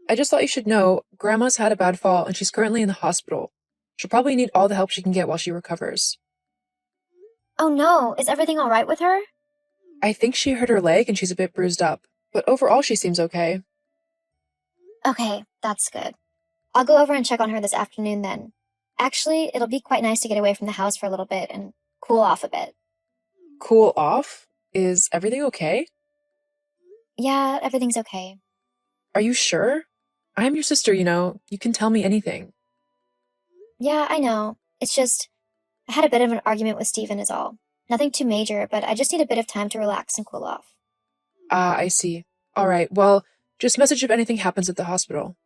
I just thought you should know Grandma's had a bad fall and she's currently in the hospital. She'll probably need all the help she can get while she recovers. Oh no, is everything alright with her? I think she hurt her leg and she's a bit bruised up, but overall she seems okay. Okay, that's good. I'll go over and check on her this afternoon then. Actually, it'll be quite nice to get away from the house for a little bit and cool off a bit. Cool off? Is everything okay? Yeah, everything's okay. Are you sure? I'm your sister, you know. You can tell me anything. Yeah, I know. It's just, I had a bit of an argument with Steven is all. Nothing too major, but I just need a bit of time to relax and cool off. Ah, I see. Alright, well, just message if anything happens at the hospital.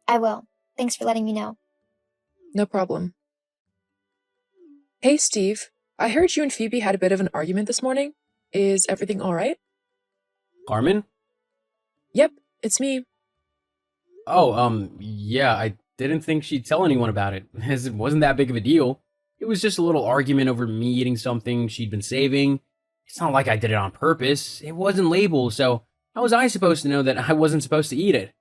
I will. Thanks for letting me know. No problem. Hey, Steve. I heard you and Phoebe had a bit of an argument this morning. Is everything alright? Carmen? Yep, it's me. Oh, yeah, I didn't think she'd tell anyone about it, as it wasn't that big of a deal. It was just a little argument over me eating something she'd been saving. It's not like I did it on purpose. It wasn't labeled, so how was I supposed to know that I wasn't supposed to eat it?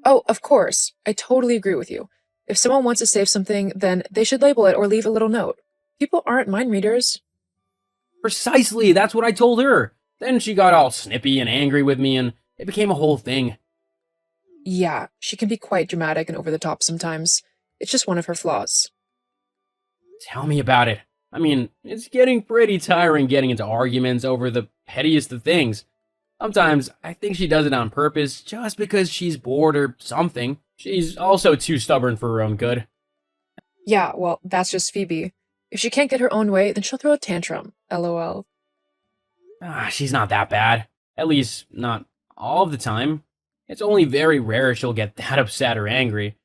Oh, of course. I totally agree with you. If someone wants to save something, then they should label it or leave a little note. People aren't mind readers. Precisely, that's what I told her. Then she got all snippy and angry with me, and it became a whole thing. Yeah, she can be quite dramatic and over the top sometimes. It's just one of her flaws. Tell me about it. I mean, it's getting pretty tiring getting into arguments over the pettiest of things. Sometimes I think she does it on purpose just because she's bored or something. She's also too stubborn for her own good. Yeah, well, that's just Phoebe. If she can't get her own way, then she'll throw a tantrum. LOL. She's not that bad. At least, not all of the time. It's only very rare she'll get that upset or angry.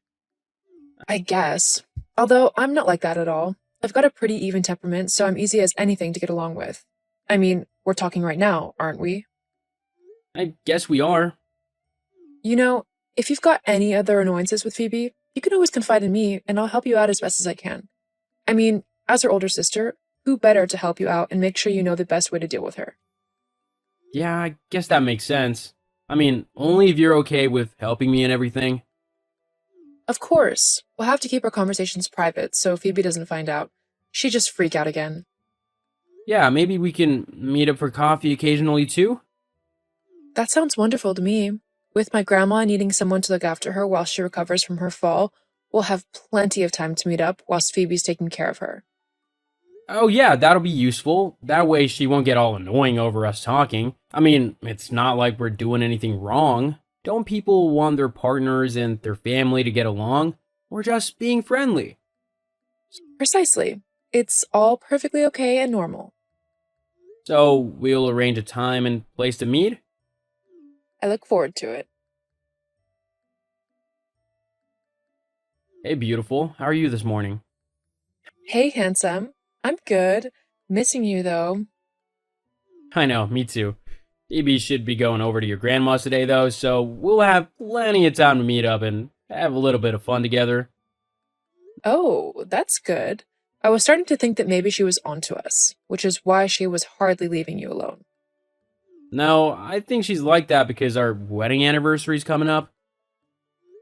I guess. Although, I'm not like that at all. I've got a pretty even temperament, so I'm easy as anything to get along with. I mean, we're talking right now, aren't we? I guess we are. You know, if you've got any other annoyances with Phoebe, you can always confide in me, and I'll help you out as best as I can. I mean, as her older sister, who better to help you out and make sure you know the best way to deal with her? Yeah, I guess that makes sense. I mean, only if you're okay with helping me and everything. Of course. We'll have to keep our conversations private so Phoebe doesn't find out. She'd just freak out again. Yeah, maybe we can meet up for coffee occasionally too? That sounds wonderful to me. With my grandma needing someone to look after her while she recovers from her fall, we'll have plenty of time to meet up whilst Phoebe's taking care of her. Oh yeah, that'll be useful. That way she won't get all annoying over us talking. I mean, it's not like we're doing anything wrong. Don't people want their partners and their family to get along? We're just being friendly. Precisely. It's all perfectly okay and normal. So, we'll arrange a time and place to meet? I look forward to it. Hey, beautiful. How are you this morning? Hey, handsome. I'm good. Missing you, though. I know, me too. Phoebe should be going over to your grandma's today, though, so we'll have plenty of time to meet up and have a little bit of fun together. Oh, that's good. I was starting to think that maybe she was onto us, which is why she was hardly leaving you alone. No, I think she's like that because our wedding anniversary's coming up.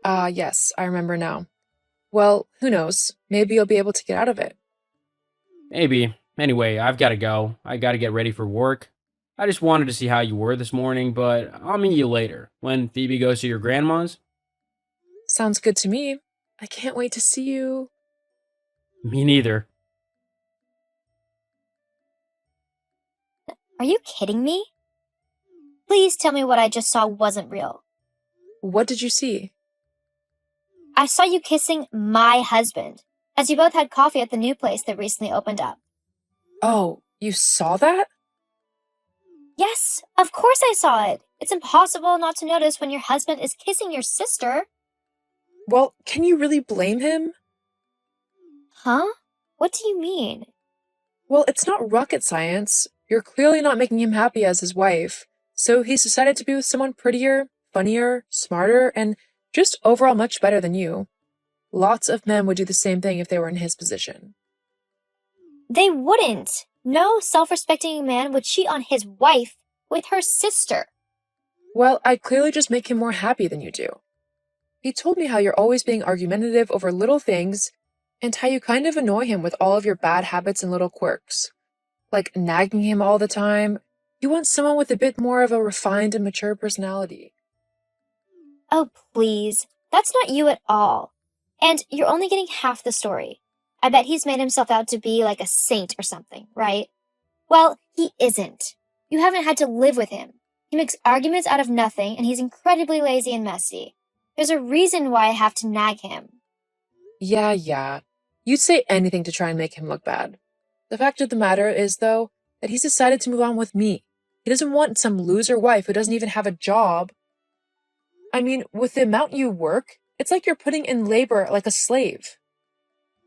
Ah, yes, I remember now. Well, who knows? Maybe you'll be able to get out of it. Maybe. Anyway, I've got to go. I got to get ready for work. I just wanted to see how you were this morning, but I'll meet you later, when Phoebe goes to your grandma's. Sounds good to me. I can't wait to see you. Me neither. Are you kidding me? Please tell me what I just saw wasn't real. What did you see? I saw you kissing my husband, as you both had coffee at the new place that recently opened up. Oh, you saw that? Yes, of course I saw it. It's impossible not to notice when your husband is kissing your sister. Well, can you really blame him? Huh? What do you mean? Well, it's not rocket science. You're clearly not making him happy as his wife, so he's decided to be with someone prettier, funnier, smarter, and just overall much better than you. Lots of men would do the same thing if they were in his position. They wouldn't. No self-respecting man would cheat on his wife with her sister. Well, I clearly just make him more happy than you do. He told me how you're always being argumentative over little things and how you kind of annoy him with all of your bad habits and little quirks, like nagging him all the time. You want someone with a bit more of a refined and mature personality. Oh, please. That's not you at all. And you're only getting half the story. I bet he's made himself out to be like a saint or something, right? Well, he isn't. You haven't had to live with him. He makes arguments out of nothing, and he's incredibly lazy and messy. There's a reason why I have to nag him. Yeah. You'd say anything to try and make him look bad. The fact of the matter is, though, that he's decided to move on with me. He doesn't want some loser wife who doesn't even have a job. I mean, with the amount you work, it's like you're putting in labor like a slave.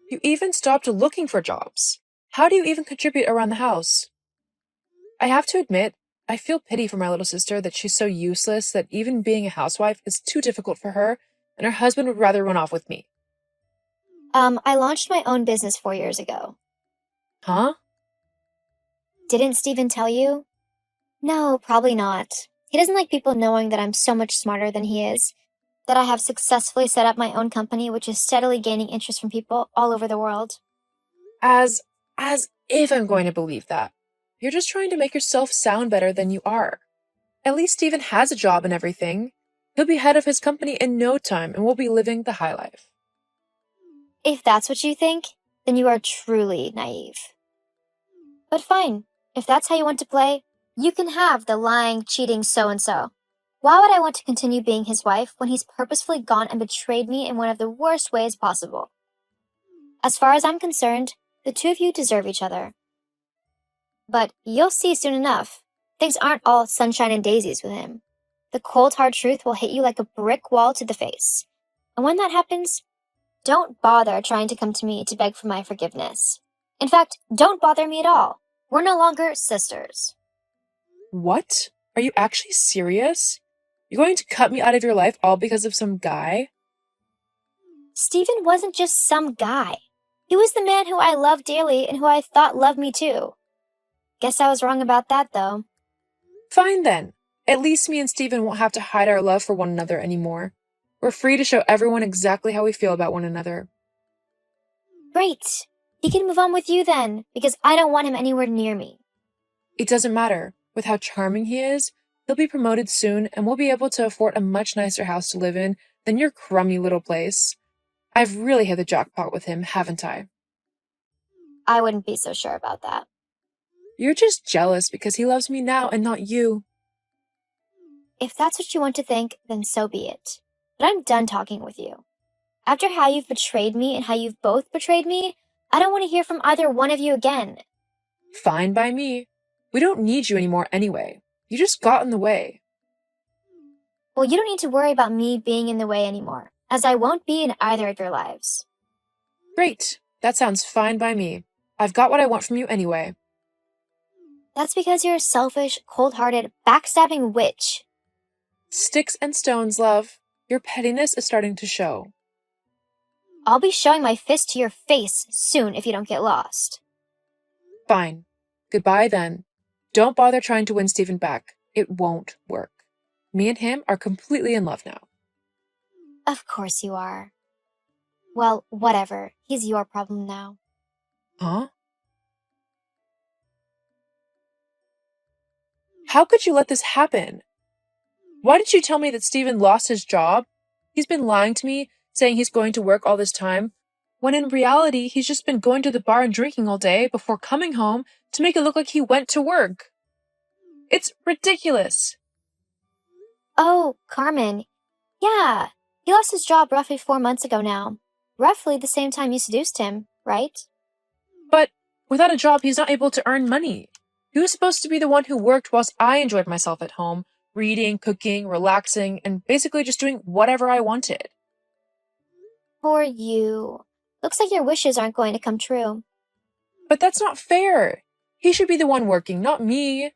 You even stopped looking for jobs. How do you even contribute around the house? I have to admit, I feel pity for my little sister that she's so useless that even being a housewife is too difficult for her, and her husband would rather run off with me. I launched my own business 4 years ago. Huh? Didn't Steven tell you? No, probably not. He doesn't like people knowing that I'm so much smarter than he is, that I have successfully set up my own company, which is steadily gaining interest from people all over the world. As if I'm going to believe that. You're just trying to make yourself sound better than you are. At least Steven has a job and everything. He'll be head of his company in no time and we'll be living the high life. If that's what you think, then you are truly naive. But fine, if that's how you want to play, you can have the lying, cheating so-and-so. Why would I want to continue being his wife when he's purposefully gone and betrayed me in one of the worst ways possible? As far as I'm concerned, the two of you deserve each other. But you'll see soon enough, things aren't all sunshine and daisies with him. The cold hard truth will hit you like a brick wall to the face. And when that happens, don't bother trying to come to me to beg for my forgiveness. In fact, don't bother me at all. We're no longer sisters. What? Are you actually serious? You're going to cut me out of your life all because of some guy? Steven wasn't just some guy. He was the man who I loved dearly and who I thought loved me too. Guess I was wrong about that, though. Fine then. At least me and Steven won't have to hide our love for one another anymore. We're free to show everyone exactly how we feel about one another. Great. He can move on with you then, because I don't want him anywhere near me. It doesn't matter. With how charming he is, he'll be promoted soon and we'll be able to afford a much nicer house to live in than your crummy little place. I've really hit the jackpot with him, haven't I? I wouldn't be so sure about that. You're just jealous because he loves me now and not you. If that's what you want to think, then so be it. But I'm done talking with you. After how you've betrayed me and how you've both betrayed me, I don't want to hear from either one of you again. Fine by me. We don't need you anymore anyway. You just got in the way. Well, you don't need to worry about me being in the way anymore, as I won't be in either of your lives. Great. That sounds fine by me. I've got what I want from you anyway. That's because you're a selfish, cold-hearted, backstabbing witch. Sticks and stones, love. Your pettiness is starting to show. I'll be showing my fist to your face soon if you don't get lost. Fine. Goodbye then. Don't bother trying to win Steven back. It won't work. Me and him are completely in love now. Of course you are. Well, whatever. He's your problem now. Huh? How could you let this happen? Why did you tell me that Steven lost his job? He's been lying to me, saying he's going to work all this time, when in reality he's just been going to the bar and drinking all day before coming home to make it look like he went to work. It's ridiculous. Oh, Carmen. Yeah, he lost his job roughly 4 months ago now. Roughly the same time you seduced him, right? But without a job, he's not able to earn money. He was supposed to be the one who worked whilst I enjoyed myself at home, reading, cooking, relaxing, and basically just doing whatever I wanted. Poor you. Looks like your wishes aren't going to come true. But that's not fair. He should be the one working, not me.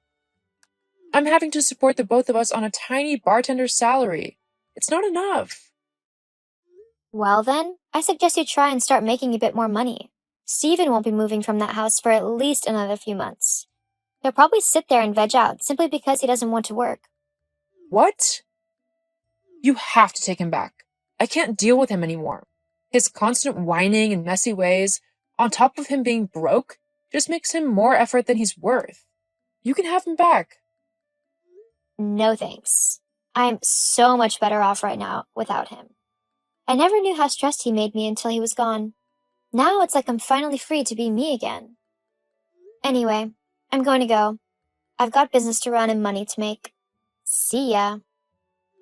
I'm having to support the both of us on a tiny bartender's salary. It's not enough. Well then, I suggest you try and start making a bit more money. Steven won't be moving from that house for at least another few months. He'll probably sit there and veg out simply because he doesn't want to work. What? You have to take him back. I can't deal with him anymore. His constant whining and messy ways, on top of him being broke, just makes him more effort than he's worth. You can have him back. No thanks. I'm so much better off right now without him. I never knew how stressed he made me until he was gone. Now it's like I'm finally free to be me again. Anyway, I'm going to go. I've got business to run and money to make. See ya.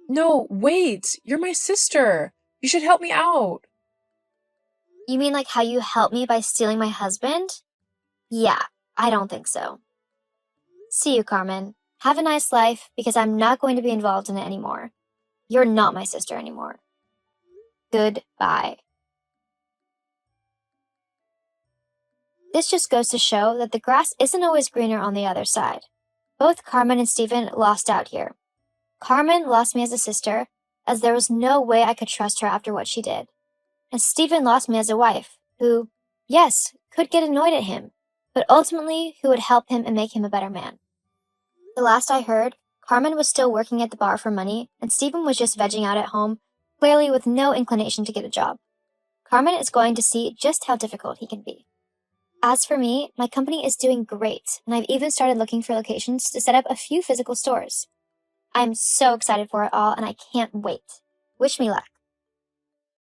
No, wait. You're my sister. You should help me out. You mean like how you helped me by stealing my husband? Yeah, I don't think so. See you, Carmen. Have a nice life, because I'm not going to be involved in it anymore. You're not my sister anymore. Goodbye. This just goes to show that the grass isn't always greener on the other side. Both Carmen and Stephen lost out here. Carmen lost me as a sister, as there was no way I could trust her after what she did. And Stephen lost me as a wife, who, yes, could get annoyed at him, but ultimately who would help him and make him a better man. The last I heard, Carmen was still working at the bar for money, and Stephen was just vegging out at home, clearly with no inclination to get a job. Carmen is going to see just how difficult he can be. As for me, my company is doing great, and I've even started looking for locations to set up a few physical stores. I'm so excited for it all, and I can't wait. Wish me luck.